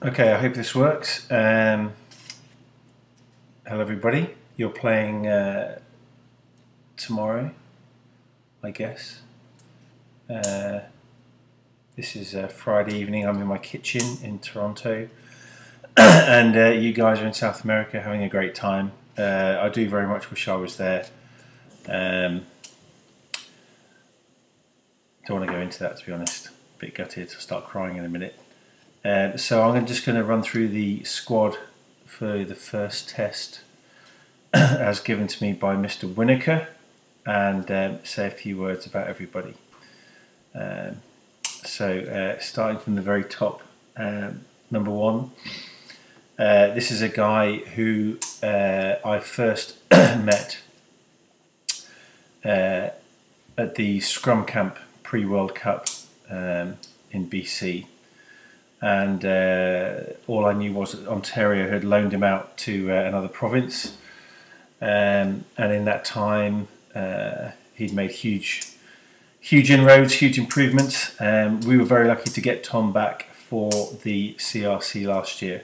Okay, I hope this works. Hello everybody. You're playing tomorrow, I guess. This is Friday evening. I'm in my kitchen in Toronto, and you guys are in South America having a great time. I do very much wish I was there. Don't want to go into that, to be honest. A bit gutted. I'll start crying in a minute. So I'm just going to run through the squad for the first test as given to me by Mr. Winokur, and say a few words about everybody. Starting from the very top, number one, this is a guy who I first met at the Scrum Camp pre-World Cup in BC, and all I knew was that Ontario had loaned him out to another province, and in that time he'd made huge inroads, huge improvements. We were very lucky to get Tom back for the CRC last year,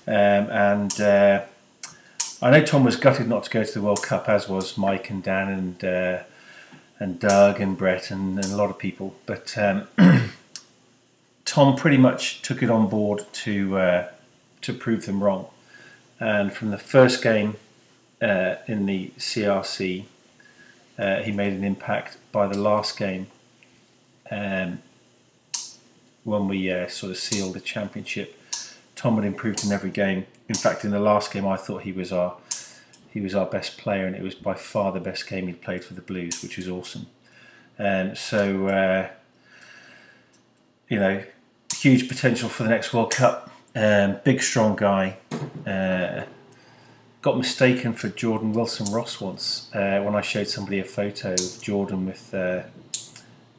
and I know Tom was gutted not to go to the World Cup, as was Mike and Dan and Doug and Brett and a lot of people, but Tom pretty much took it on board to prove them wrong. And from the first game in the CRC, he made an impact. By the last game, when we sort of sealed the championship, Tom had improved in every game. In fact, in the last game, I thought he was our best player, and it was by far the best game he'd played for the Blues, which was awesome. Huge potential for the next World Cup. Big, strong guy. Got mistaken for Jordan Wilson-Ross once when I showed somebody a photo of Jordan with the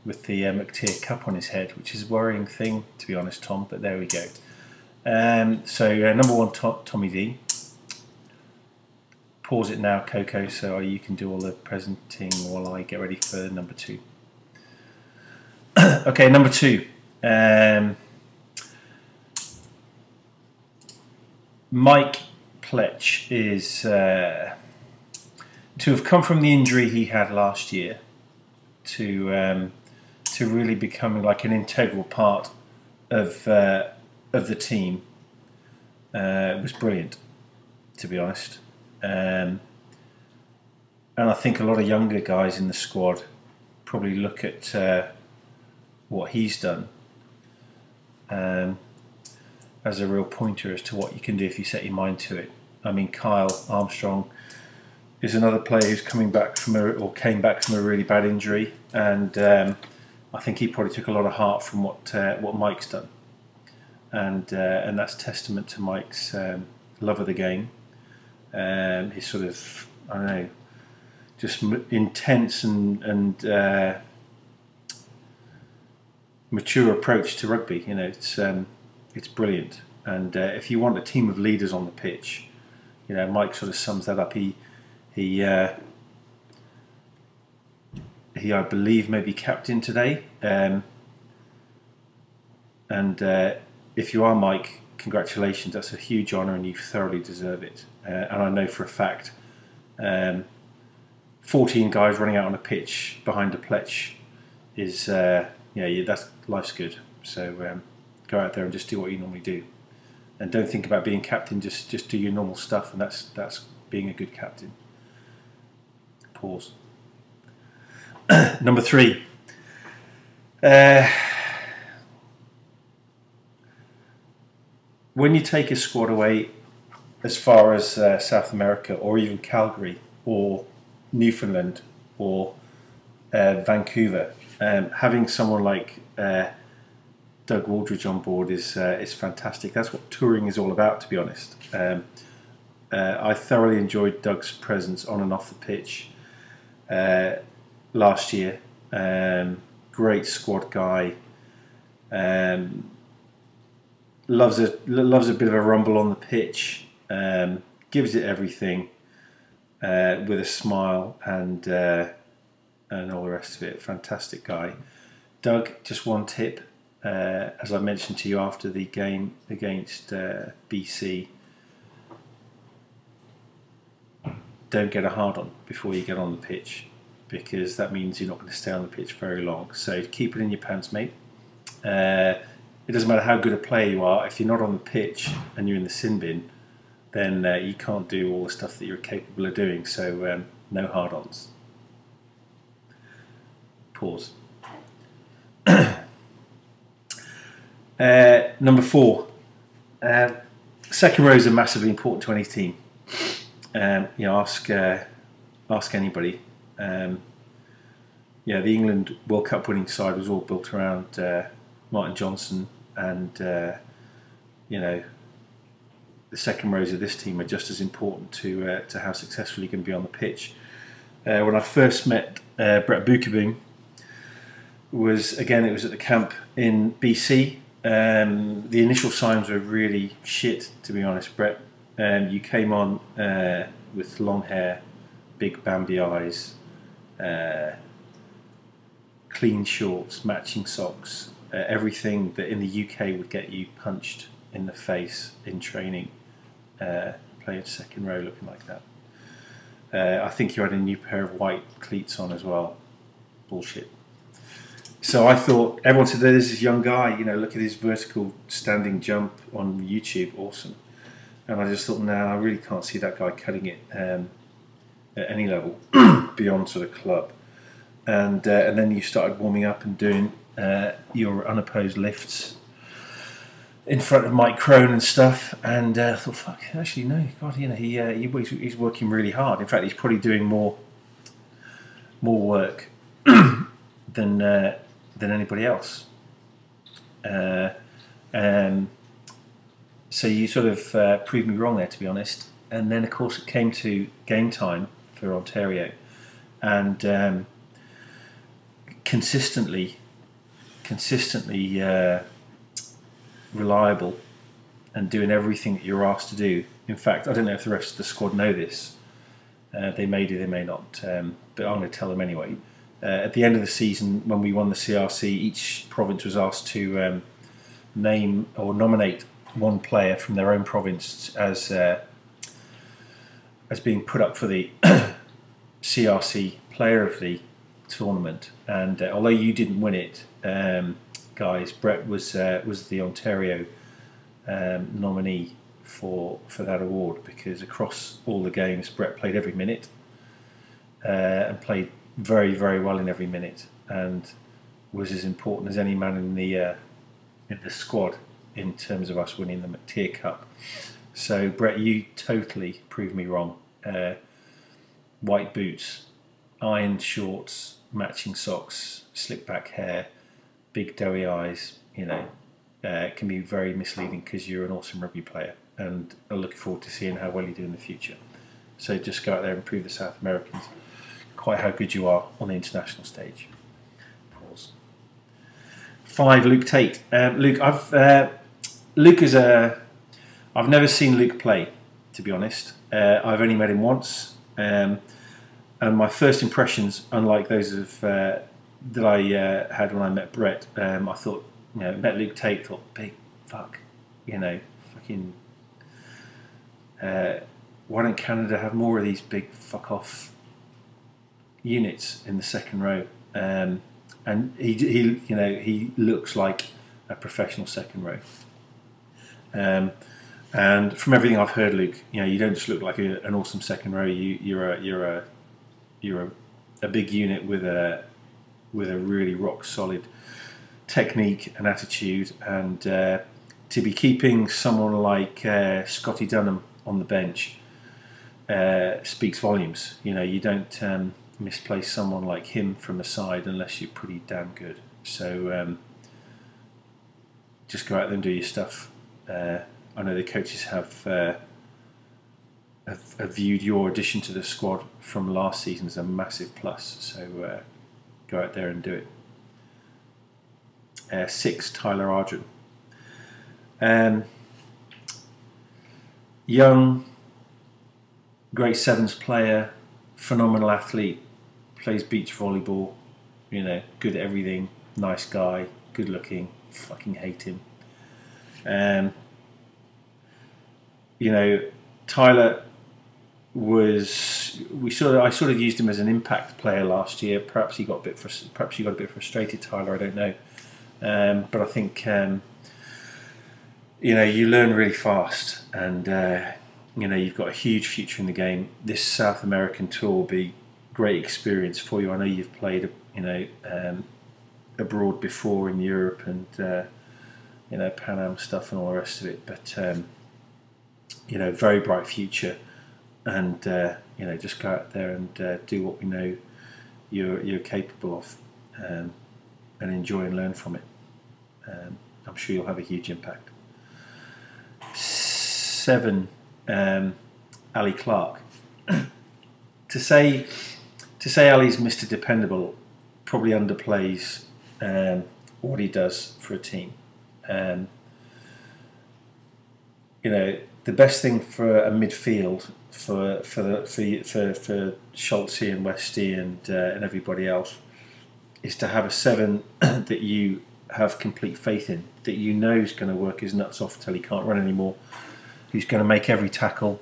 McTeer Cup on his head, which is a worrying thing, to be honest, Tom, but there we go. Number one, Tommy D. Pause it now, Coco, so you can do all the presenting while I get ready for number two. Okay, number two. Mike Pletch is to have come from the injury he had last year to really becoming like an integral part of the team was brilliant, to be honest. And I think a lot of younger guys in the squad probably look at what he's done as a real pointer as to what you can do if you set your mind to it. I mean, Kyle Armstrong is another player who's came back from a really bad injury, and I think he probably took a lot of heart from what Mike's done, and that's testament to Mike's love of the game, his sort of, I don't know, just intense and mature approach to rugby. You know, it's brilliant, and if you want a team of leaders on the pitch, you know, Mike sort of sums that up. He I believe maybe captain today, and if you are Mike, congratulations. That's a huge honour, and you thoroughly deserve it. And I know for a fact, 14 guys running out on a pitch behind a Pletch is that's life's good. So go out there and just do what you normally do, and don't think about being captain. Just do your normal stuff, and that's being a good captain. Pause. Number three. When you take a squad away as far as South America, or even Calgary, or Newfoundland, or Vancouver, having someone like Doug Waldridge on board is fantastic. That's what touring is all about, to be honest. I thoroughly enjoyed Doug's presence on and off the pitch last year. Great squad guy. Loves a bit of a rumble on the pitch. Gives it everything with a smile and all the rest of it. Fantastic guy. Doug, just one tip. as I mentioned to you after the game against BC, don't get a hard on before you get on the pitch, because that means you're not going to stay on the pitch very long. So keep it in your pants, mate. It doesn't matter how good a player you are, if you're not on the pitch and you're in the sin bin, then you can't do all the stuff that you're capable of doing. So no hard-ons. Pause. Number 4. Second rows are massively important to any team. Ask anybody. The England World Cup winning side was all built around Martin Johnson, and the second rows of this team are just as important to how successful you're going to be on the pitch. When I first met Brett Bukaboom, it was at the camp in BC. The initial signs were really shit, to be honest, Brett. You came on with long hair, big Bambi eyes, clean shorts, matching socks, everything that in the UK would get you punched in the face in training, playing second row looking like that. I think you had a new pair of white cleats on as well. Bullshit. So I thought, everyone said, there's this young guy, look at his vertical standing jump on YouTube, awesome. And I just thought, no, I really can't see that guy cutting it at any level beyond sort of club. And then you started warming up and doing your unopposed lifts in front of Mike Crone and stuff. And I thought, fuck, actually no, God, he's working really hard. In fact, he's probably doing more work than anybody else. So you sort of proved me wrong there, to be honest. And then, of course, it came to game time for Ontario, and consistently reliable and doing everything that you're asked to do. In fact, I don't know if the rest of the squad know this. They may do, they may not, but I'm going to tell them anyway. At the end of the season, when we won the CRC, each province was asked to name or nominate one player from their own province as being put up for the CRC Player of the Tournament. And although you didn't win it, guys, Brett was the Ontario nominee for that award, because across all the games, Brett played every minute and played very, very well in every minute, and was as important as any man in the squad in terms of us winning the McTier Cup. So Brett, you totally proved me wrong. White boots, iron shorts, matching socks, slick back hair, big doughy eyes, it can be very misleading, because you're an awesome rugby player, and I look forward to seeing how well you do in the future. So just go out there and prove the South Americans quite how good you are on the international stage. Pause. 5, Luke Tate. Luke, I've never seen Luke play, to be honest. I've only met him once, and my first impressions, unlike those of that I had when I met Brett, I thought, met Luke Tate, thought, big fuck, fucking. Why don't Canada have more of these big fuck off units in the second row? And he looks like a professional second row. And from everything I've heard, Luke, you don't just look like an awesome second row. You're a big unit with a really rock solid technique and attitude, and to be keeping someone like Scotty Dunham on the bench speaks volumes. You don't misplace someone like him from a side unless you're pretty damn good. So just go out there and do your stuff. I know the coaches have viewed your addition to the squad from last season as a massive plus. So go out there and do it. 6, Tyler Ardren. Young, great sevens player, phenomenal athlete, plays beach volleyball, good at everything, nice guy, good looking. Fucking hate him. You know, Tyler I sort of used him as an impact player last year. Perhaps he got a bit frustrated, Tyler. I don't know, but I think you know, you learn really fast, and you know, you've got a huge future in the game. This South American tour will be great experience for you. I know you've played, you know, abroad before in Europe and you know, Pan Am stuff and all the rest of it, but you know, very bright future, and you know, just go out there and do what we know you're capable of, and enjoy and learn from it. I'm sure you'll have a huge impact. 7, Ali Clark. to say Ali's Mr. Dependable probably underplays what he does for a team. You know, the best thing for a midfield for Schultze and Westy and everybody else is to have a 7 that you have complete faith in, that you know is going to work his nuts off until he can't run anymore, who's going to make every tackle,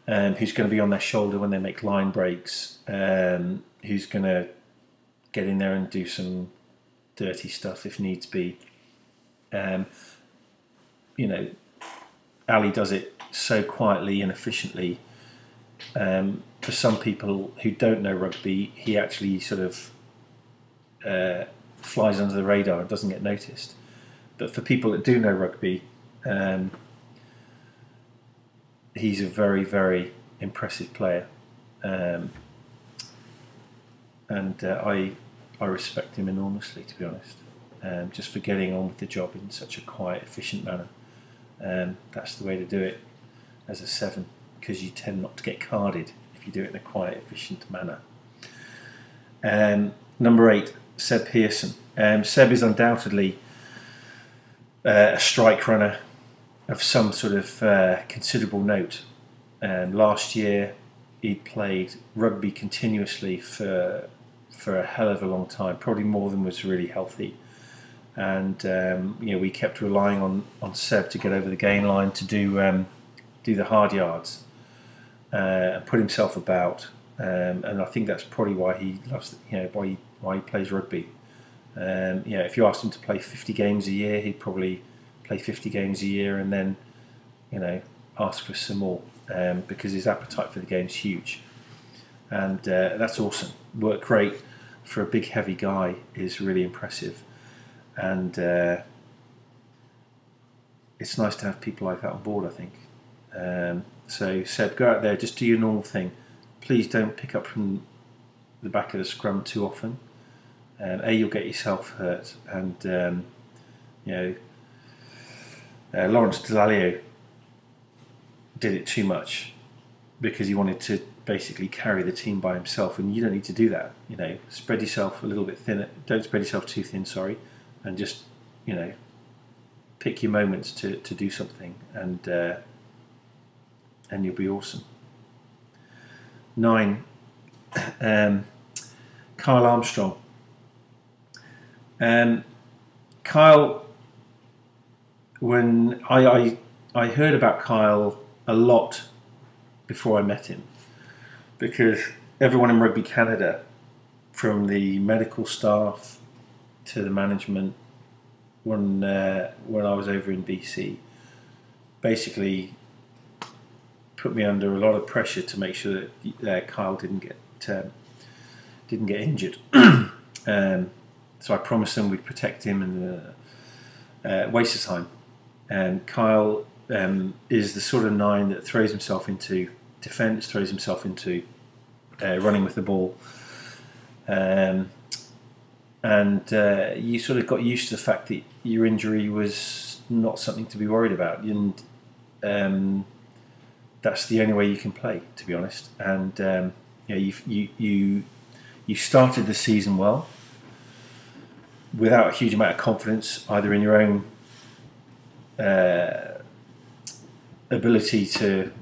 who's going to be on their shoulder when they make line breaks, who's going to get in there and do some dirty stuff if needs be. You know, Ali does it so quietly and efficiently. For some people who don't know rugby, he actually sort of flies under the radar and doesn't get noticed. But for people that do know rugby, he's a very, very impressive player, and I respect him enormously, to be honest. Just for getting on with the job in such a quiet, efficient manner. That's the way to do it as a 7, because you tend not to get carded if you do it in a quiet, efficient manner. Number 8, Seb Pearson. Seb is undoubtedly a strike runner of some sort of considerable note. Last year he played rugby continuously for a hell of a long time, probably more than was really healthy. And you know, we kept relying on Seb to get over the gain line, to do the hard yards, and put himself about. And I think that's probably why he loves, you know, why he plays rugby. You know, if you asked him to play 50 games a year, he'd probably play 50 games a year and then, you know, ask for some more, because his appetite for the game is huge. And that's awesome. Work rate for a big, heavy guy is really impressive. And it's nice to have people like that on board, I think. So Seb, go out there, just do your normal thing. Please don't pick up from the back of the scrum too often. You'll get yourself hurt, and you know, Lawrence Delalio did it too much because he wanted to basically carry the team by himself, and you don't need to do that. You know, spread yourself a little bit thinner. Don't spread yourself too thin, sorry, and just, you know, pick your moments to do something, and you'll be awesome. 9, Kyle Armstrong. Kyle, when I heard about Kyle a lot before I met him, because everyone in Rugby Canada, from the medical staff to the management, when I was over in BC, basically put me under a lot of pressure to make sure that Kyle didn't get injured. So I promised them we'd protect him and waste his time. And Kyle is the sort of 9 that throws himself into defence, throws himself into running with the ball, and you sort of got used to the fact that your injury was not something to be worried about, and that's the only way you can play, to be honest. And you know, you started the season well, without a huge amount of confidence, either in your own ability to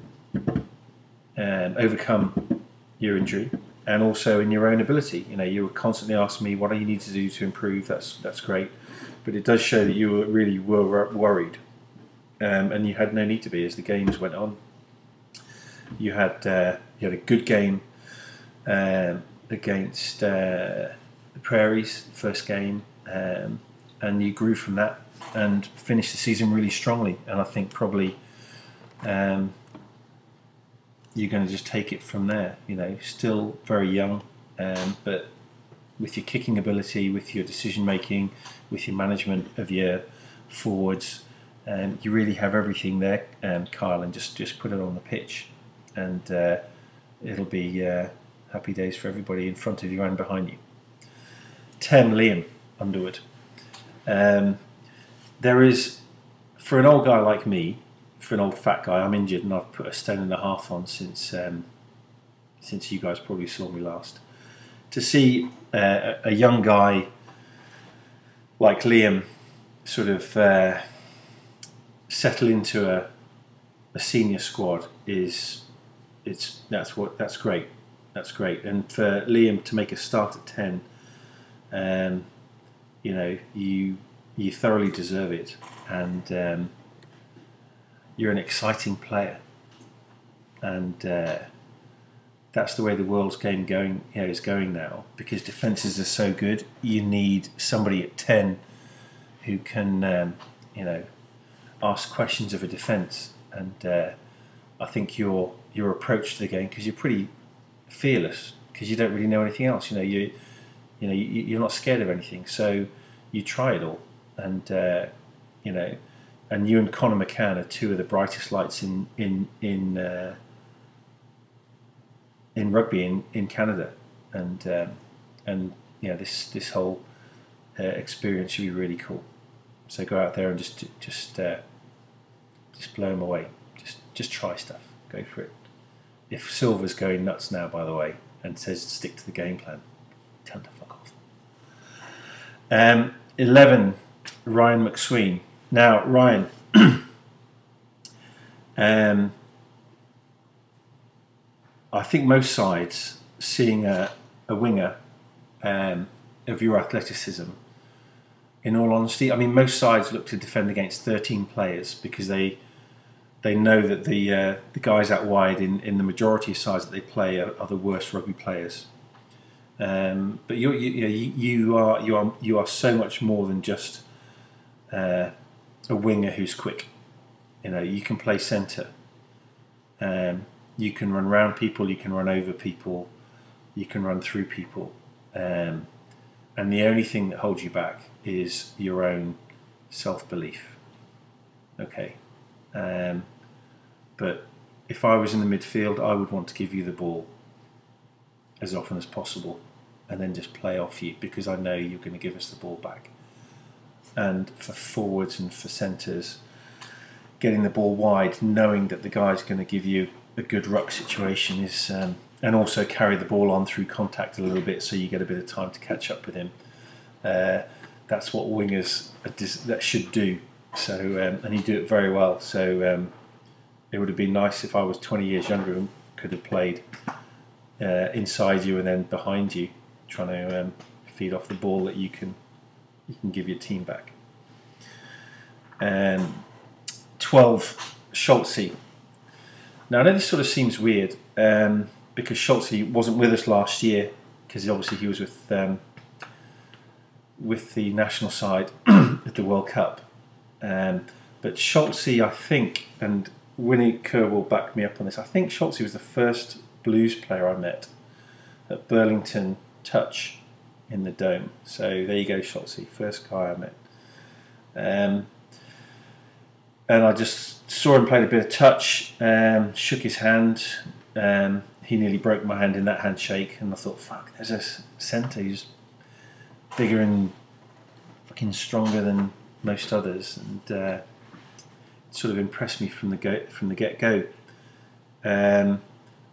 overcome your injury, and also in your own ability. You know, you were constantly asking me, what do you need to do to improve? That's great. But it does show that you really were worried. And you had no need to be as the games went on. You had a good game against the Prairies, first game, and you grew from that and finished the season really strongly. And I think probably you're going to just take it from there. You know, still very young, but with your kicking ability, with your decision making, with your management of your forwards, you really have everything there, Kyle, and just put it on the pitch, and it'll be happy days for everybody in front of you and behind you. 10, Liam Underwood. There is, for an old guy like me, for an old fat guy, I'm injured and I've put a stone and a half on since you guys probably saw me last. To see a young guy like Liam sort of settle into a senior squad that's great. That's great. And for Liam to make a start at 10, you know, you thoroughly deserve it, and you're an exciting player, and that's the way the world's game is going now, because defences are so good. You need somebody at 10 who can ask questions of a defence, and I think your approach to the game, because you're pretty fearless, because you don't really know anything else. You're not scared of anything, so you try it all, and and you and Conor McCann are two of the brightest lights in rugby in Canada, and this whole experience should be really cool. So go out there and just blow them away. Just try stuff. Go for it. If Silver's going nuts now, by the way, and says stick to the game plan, tell him to fuck off. 11, Ryan McSween. Now, Ryan, I think most sides, seeing a winger of your athleticism, in all honesty, I mean, most sides look to defend against 13 players because they know that the guys out wide in the majority of sides that they play are the worst rugby players. But you are so much more than just a winger who's quick. You know, you can play centre. You can run round people. You can run over people. You can run through people. And the only thing that holds you back is your own self-belief. Okay. But if I was in the midfield, I would want to give you the ball as often as possible and then just play off you, because I know you're going to give us the ball back. And for forwards and for centres, getting the ball wide, knowing that the guy's going to give you a good ruck situation is, and also carry the ball on through contact a little bit so you get a bit of time to catch up with him. That's what wingers that should do. So and you do it very well. So it would have been nice if I was 20 years younger and could have played inside you and then behind you, trying to feed off the ball that you can give your team back. 12, Schultze. Now I know this sort of seems weird because Schultze wasn't with us last year, because obviously he was with the national side at the World Cup. But Schultze, I think, and Winnie Kerr will back me up on this, I think Schultze was the first Blues player I met at Burlington Touch in the Dome. So there you go, Schultze, first guy I met. And I just saw him play a bit of touch, shook his hand. He nearly broke my hand in that handshake, and I thought, fuck, there's a centre who's bigger and fucking stronger than most others, and it sort of impressed me from the get-go. And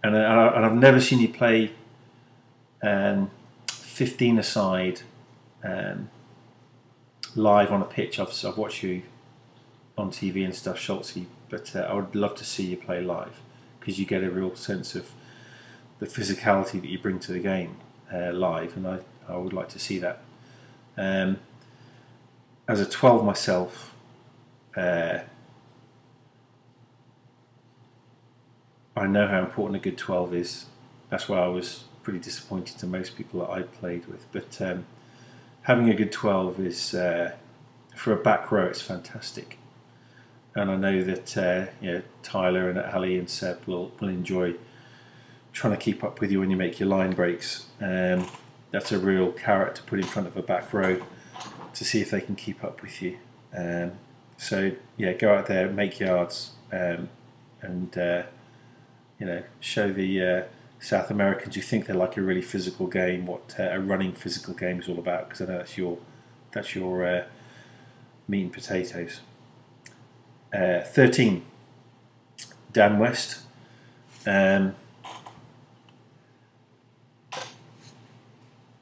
I've never seen you play 15 aside live on a pitch. I've watched you on TV and stuff, Schultze, but I would love to see you play live, because you get a real sense of the physicality that you bring to the game live, and I would like to see that. As a 12 myself, I know how important a good 12 is. That's why I was pretty disappointed to most people that I played with. But having a good 12 is, for a back row, it's fantastic. And I know that Tyler and Ali and Seb will enjoy trying to keep up with you when you make your line breaks. That's a real carrot to put in front of a back row to see if they can keep up with you. So yeah, go out there, make yards, and show the South Americans who think they're like a really physical game what a running physical game is all about, because I know that's your meat and potatoes. 13, Dan West.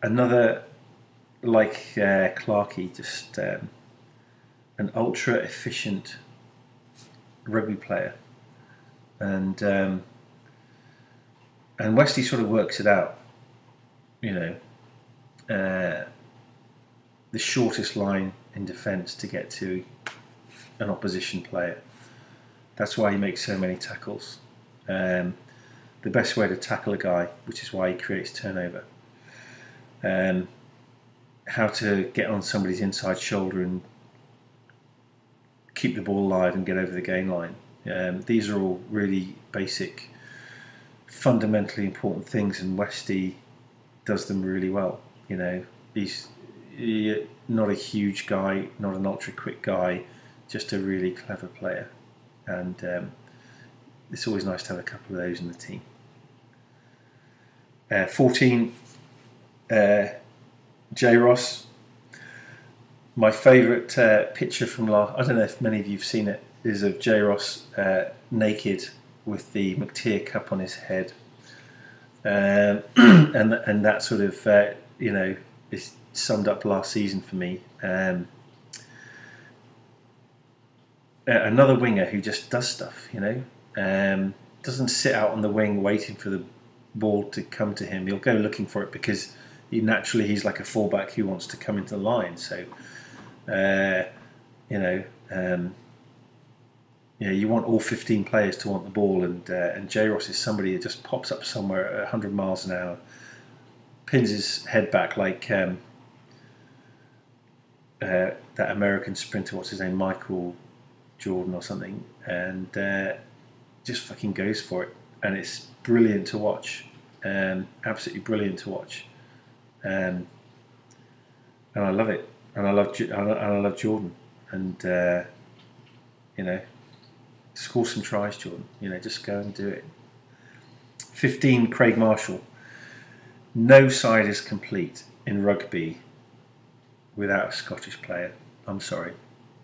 Another, like Clarkey, just an ultra efficient rugby player, and Westy sort of works it out. The shortest line in defence to get to an opposition player. That's why he makes so many tackles. The best way to tackle a guy, which is why he creates turnover. How to get on somebody's inside shoulder and keep the ball alive and get over the gain line. These are all really basic, fundamentally important things, and Westy does them really well. He's not a huge guy, not an ultra quick guy, just a really clever player, and it's always nice to have a couple of those in the team. 14, J. Ross. My favourite picture from I don't know if many of you have seen it, is of J. Ross naked with the McTeer Cup on his head, and that sort of is summed up last season for me. Another winger who just does stuff, doesn't sit out on the wing waiting for the ball to come to him. He'll go looking for it because he's like a fullback who wants to come into the line. So, you want all 15 players to want the ball, and J. Ross is somebody that just pops up somewhere at 100 miles an hour, pins his head back like that American sprinter, what's his name, Michael Jordan or something, and just fucking goes for it, and it's brilliant to watch, absolutely brilliant to watch, and I love it, and I love Jordan, and score some tries, Jordan. Just go and do it. 15, Craig Marshall. No side is complete in rugby without a Scottish player. I'm sorry.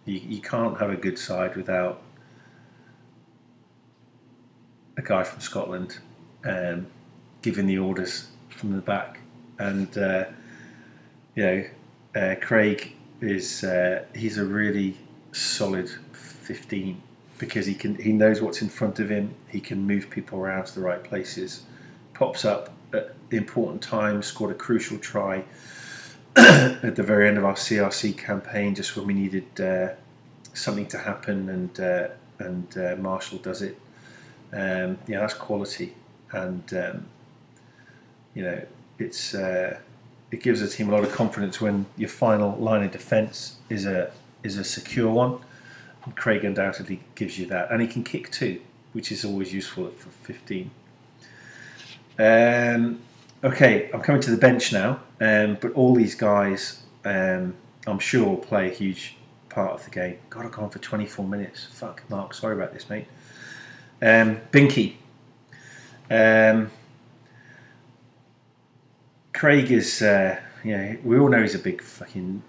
You can't have a good side without a guy from Scotland giving the orders from the back. And Craig is he's a really solid 15, because he knows what's in front of him. He can move people around to the right places. Pops up at the important time. Scored a crucial try at the very end of our CRC campaign, just when we needed something to happen, and Marshall does it. That's quality, and it gives the team a lot of confidence when your final line of defence is a secure one. And Craig undoubtedly gives you that, and he can kick too, which is always useful for 15. Okay, I'm coming to the bench now, but all these guys, I'm sure, will play a huge part of the game. God, I've gone for 24 minutes. Fuck, Mark, sorry about this, mate. Binky. Craig is, we all know he's a big fucking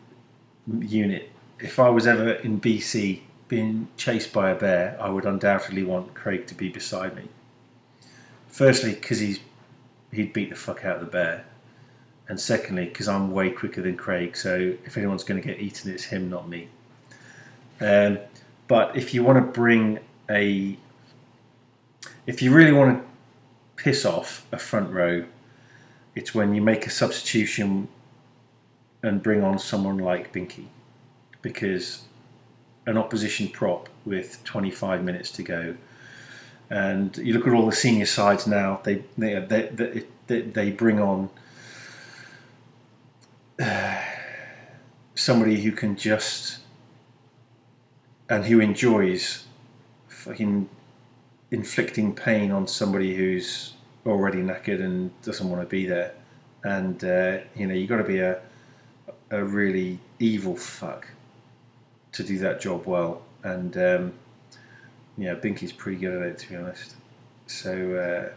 unit. If I was ever in BC being chased by a bear, I would undoubtedly want Craig to be beside me. Firstly, because he'd beat the fuck out of the bear, and secondly, because I'm way quicker than Craig, so if anyone's going to get eaten, it's him, not me. But if you want to if you really want to piss off a front row, it's when you make a substitution and bring on someone like Binky, because an opposition prop with 25 minutes to go, and you look at all the senior sides now, they bring on somebody who can just, and who enjoys fucking inflicting pain on somebody who's already knackered and doesn't want to be there. And you got to be a really evil fuck to do that job well. And Binky's pretty good at it, to be honest. So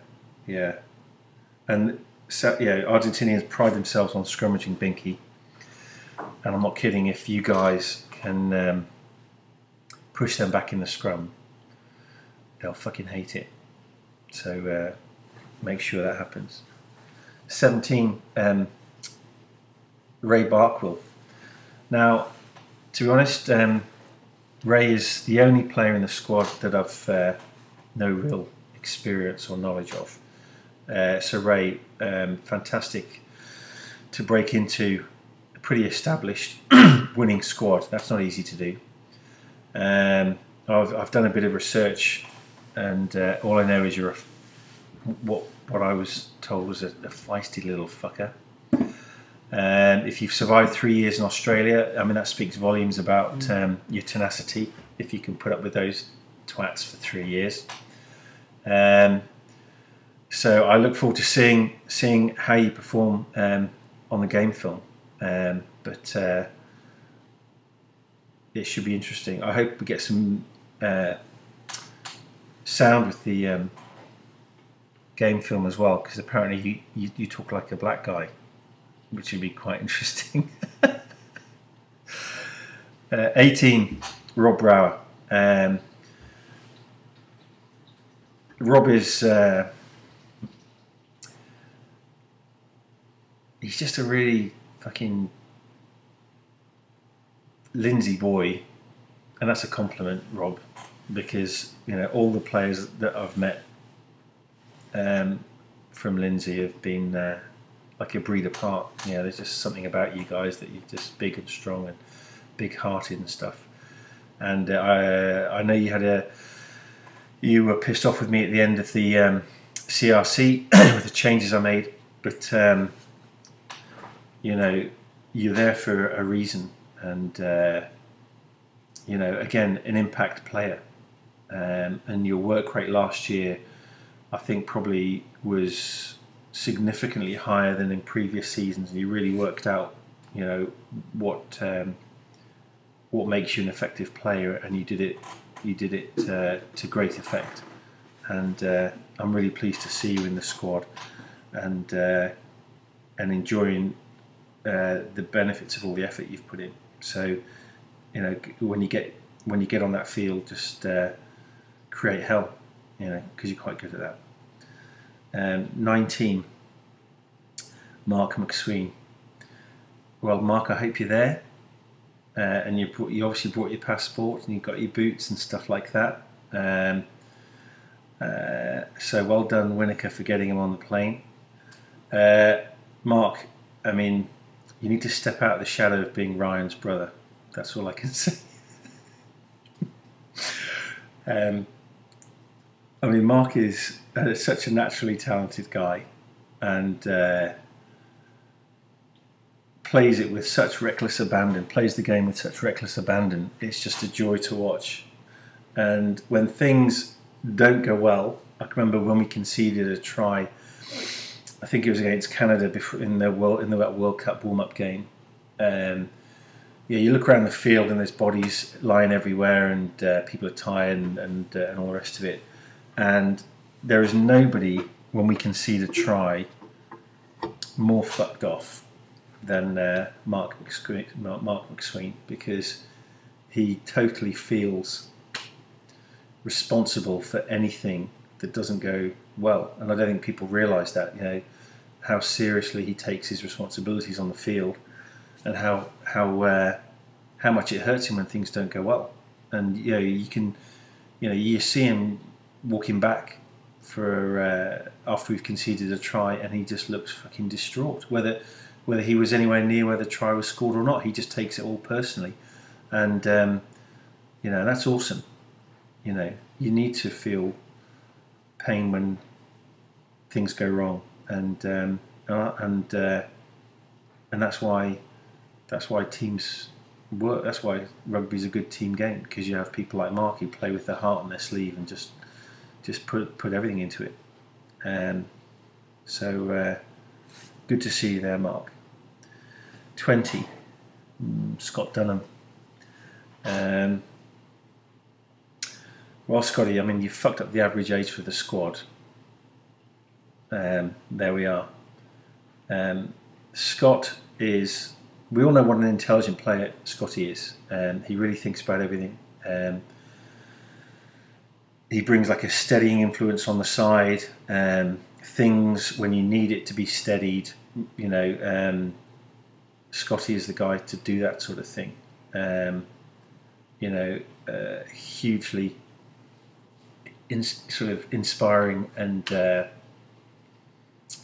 and so Argentinians pride themselves on scrummaging Binky, and I'm not kidding. If you guys can push them back in the scrum, they'll fucking hate it. So make sure that happens. 17, Ray Barkwell. Now, to be honest, Ray is the only player in the squad that I've no real experience or knowledge of. So Ray, fantastic to break into a pretty established winning squad. That's not easy to do. I've done a bit of research, and all I know is you're what I was told was a feisty little fucker. If you've survived 3 years in Australia, I mean, that speaks volumes about your tenacity, if you can put up with those twats for 3 years. So I look forward to seeing how you perform on the game film, but it should be interesting. I hope we get some sound with the game film as well, because apparently you talk like a black guy, which would be quite interesting. 18, Rob Brower. Rob is he's just a really fucking Lindsay boy, and that's a compliment, Rob, because all the players that I've met from Lindsay have been like a breed apart. There's just something about you guys that you're just big and strong and big-hearted and stuff. And I know you were pissed off with me at the end of the CRC with the changes I made, but you're there for a reason, and again, an impact player, and your work rate last year, I think, probably was significantly higher than in previous seasons. You really worked out, what makes you an effective player, and you did it to great effect. And I'm really pleased to see you in the squad, and enjoying the benefits of all the effort you've put in. So, when you get on that field, just create hell, because you're quite good at that. 19, Mark McSween. Well, Mark, I hope you're there, and you obviously brought your passport and you've got your boots and stuff like that. So well done, Winnaker, for getting him on the plane. Mark, I mean, you need to step out of the shadow of being Ryan's brother. That's all I can say. I mean, Mark is such a naturally talented guy, and plays it with such reckless abandon, plays the game with such reckless abandon. It's just a joy to watch. And when things don't go well, I can remember when we conceded a try, I think it was against Canada before in the World Cup warm-up game. You look around the field and there's bodies lying everywhere, and people are tired and all the rest of it. And there is nobody, when we concede a try, more fucked off than Mark McSween, because he totally feels responsible for anything that doesn't go well. And I don't think people realise that, how seriously he takes his responsibilities on the field, and how much it hurts him when things don't go well. And you see him walking back after we've conceded a try, and he just looks fucking distraught. Whether he was anywhere near where the try was scored or not, he just takes it all personally, and you know, that's awesome. You know, you need to feel pain when things go wrong, and that's why teams work. That's why rugby's a good team game, because you have people like Mark who play with their heart on their sleeve and just put everything into it. So good to see you there, Mark. 20, Scott Dunham. Well, Scotty, I mean, you fucked up the average age for the squad. There we are. Scott is... We all know what an intelligent player Scotty is. He really thinks about everything. He brings like a steadying influence on the side. Things when you need it to be steadied. You know, Scotty is the guy to do that sort of thing. You know, hugely sort of inspiring and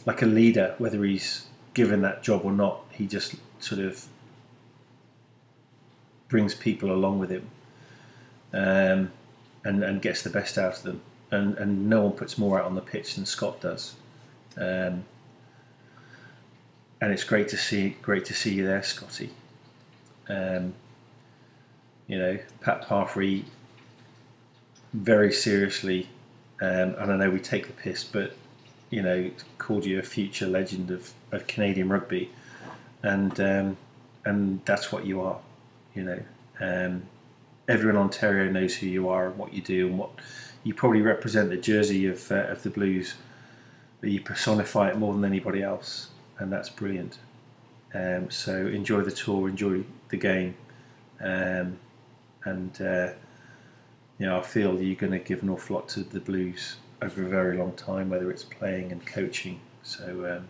like a leader, whether he's given that job or not. He just sort of brings people along with him, and gets the best out of them, and no one puts more out on the pitch than Scott does, and it's great to see you there, Scotty. You know, Pat Parfrey, very seriously, and I know we take the piss, but you know, called you a future legend of Canadian rugby, and that's what you are. You know, everyone in Ontario knows who you are and what you do, and what you probably represent the jersey of the Blues, but you personify it more than anybody else, and that's brilliant. So enjoy the tour, enjoy the game, and you know, I feel you're going to give an awful lot to the Blues over a very long time, whether it's playing and coaching. So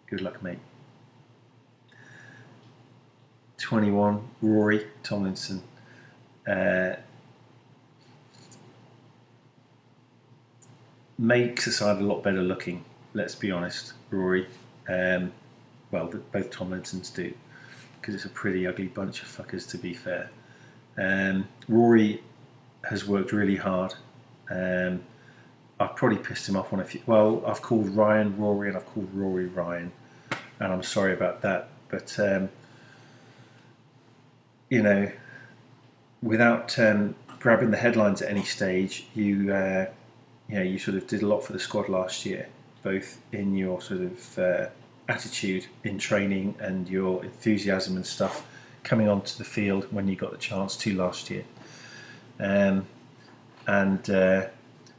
good luck, mate. 21, Rory Tomlinson. Makes the side a lot better looking, let's be honest, Rory. Well, both Tomlinsons do, because it's a pretty ugly bunch of fuckers, to be fair. Rory has worked really hard. I've probably pissed him off on a few. Well, I've called Ryan Rory and I've called Rory Ryan, and I'm sorry about that. But you know, without grabbing the headlines at any stage, you sort of did a lot for the squad last year, both in your sort of attitude in training and your enthusiasm and stuff coming onto the field when you got the chance to last year.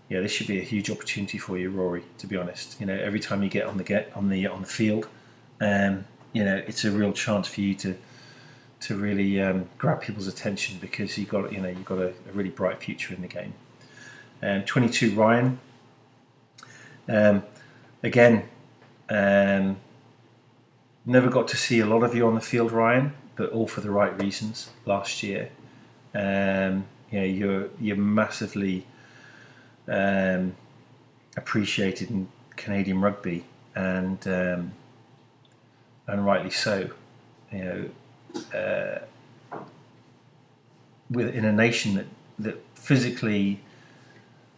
Yeah, this should be a huge opportunity for you, Rory. To be honest, you know, every time you get on the field, you know, it's a real chance for you to really grab people's attention, because you've got a really bright future in the game. 22, Ryan. Again, never got to see a lot of you on the field, Ryan, but all for the right reasons last year. You're massively appreciated in Canadian rugby, and rightly so. You know, in a nation that physically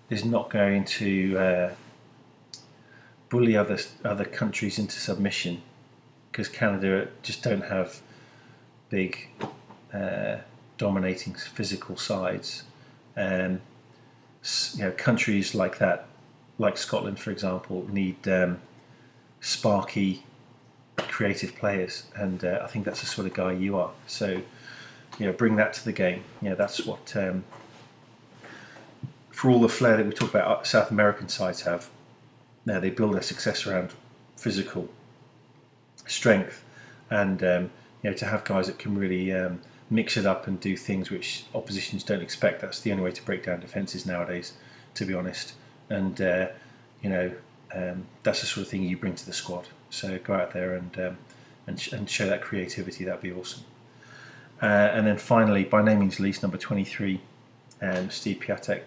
is not going to bully other countries into submission, because Canada just don't have big dominating physical sides. You know, countries like that, like Scotland, for example, need sparky, creative players, and I think that's the sort of guy you are. So, you know, bring that to the game. You know, that's what, for all the flair that we talk about, South American sides have. Now they build their success around physical strength, and you know, to have guys that can really mix it up and do things which oppositions don't expect. That's the only way to break down defences nowadays, to be honest. And you know, that's the sort of thing you bring to the squad. So go out there and show that creativity. That'd be awesome. And then finally, by no means least, number 23, Steve Piatek.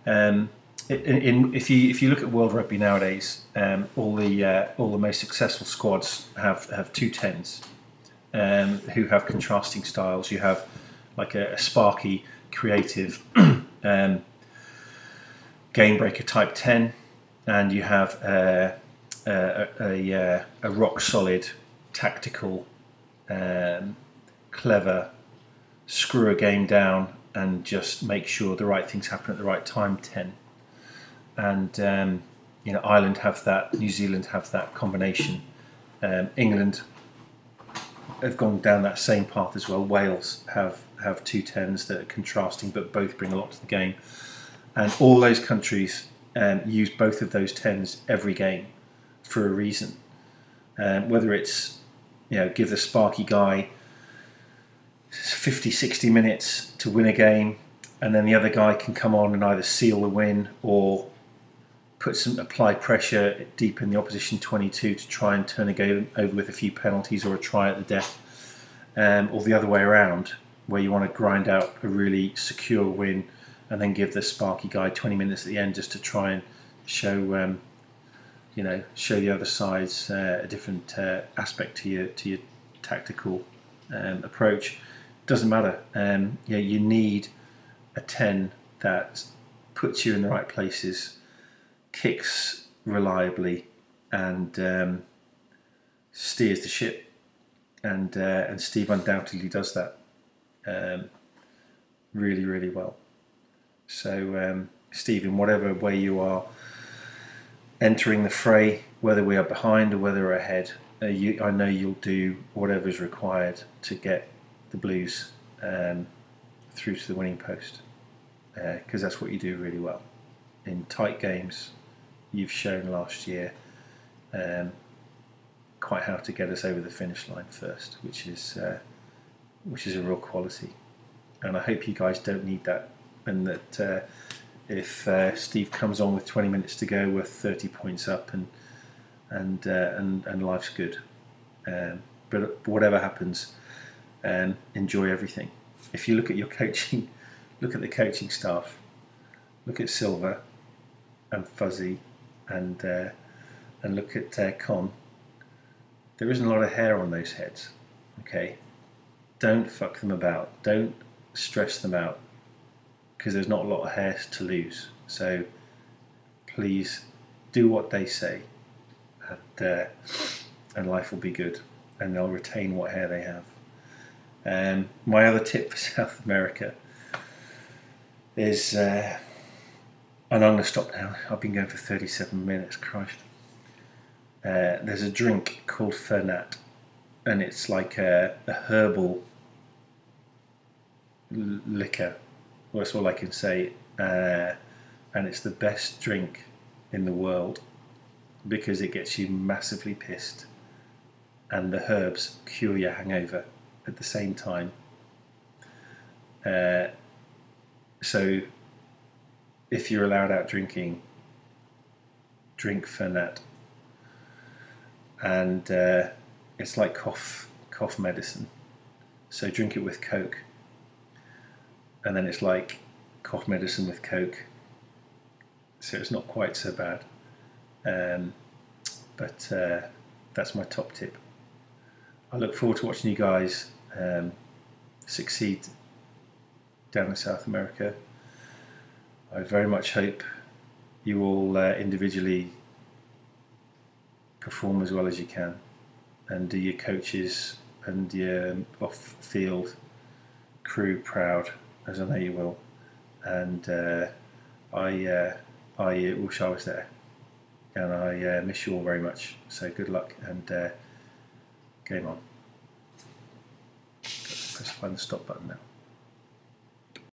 If you look at World Rugby nowadays, all the most successful squads have two tens who have contrasting styles. You have like a sparky, creative game breaker type 10, and you have a rock solid, tactical, clever, screw a game down and just make sure the right things happen at the right time 10. And Ireland have that, New Zealand have that combination. England have gone down that same path as well. Wales have two tens that are contrasting, but both bring a lot to the game. And all those countries use both of those tens every game for a reason. Whether it's give the sparky guy 50, 60 minutes to win a game, and then the other guy can come on and either seal the win or apply pressure deep in the opposition 22 to try and turn a game over with a few penalties or a try at the death, or the other way around, where you want to grind out a really secure win and then give the sparky guy 20 minutes at the end just to try and show show the other side's a different aspect to your tactical approach. Doesn't matter. You need a 10 that puts you in the right places, kicks reliably, and steers the ship. And Steve undoubtedly does that really, really well. So, Steve, in whatever way you are entering the fray, whether we are behind or whether we're ahead, I know you'll do whatever is required to get the Blues through to the winning post, because that's what you do really well. In tight games, you've shown last year quite how to get us over the finish line first, which is a real quality. And I hope you guys don't need that, and that if Steve comes on with 20 minutes to go, we're 30 points up, and life's good. But whatever happens, enjoy everything. If you look at your coaching, look at the coaching staff, look at Silver and Fuzzy, and look at Con. There isn't a lot of hair on those heads. Okay, don't fuck them about. Don't stress them out, because there's not a lot of hair to lose. So please do what they say, and life will be good, and they'll retain what hair they have. My other tip for South America is, and I'm going to stop now, I've been going for 37 minutes, Christ. There's a drink called Fernat, and it's like a herbal liquor. Well, that's all I can say. And it's the best drink in the world because it gets you massively pissed, and the herbs cure your hangover at the same time. So if you're allowed out drinking, drink Fernat. And it's like cough medicine. So drink it with Coke. And then it's like cough medicine with Coke. So it's not quite so bad. But that's my top tip. I look forward to watching you guys succeed down in South America. I very much hope you all individually perform as well as you can, and do your coaches and your off-field crew proud, as I know you will. And I wish I was there, and I miss you all very much. So good luck, and game on. Press find the stop button now.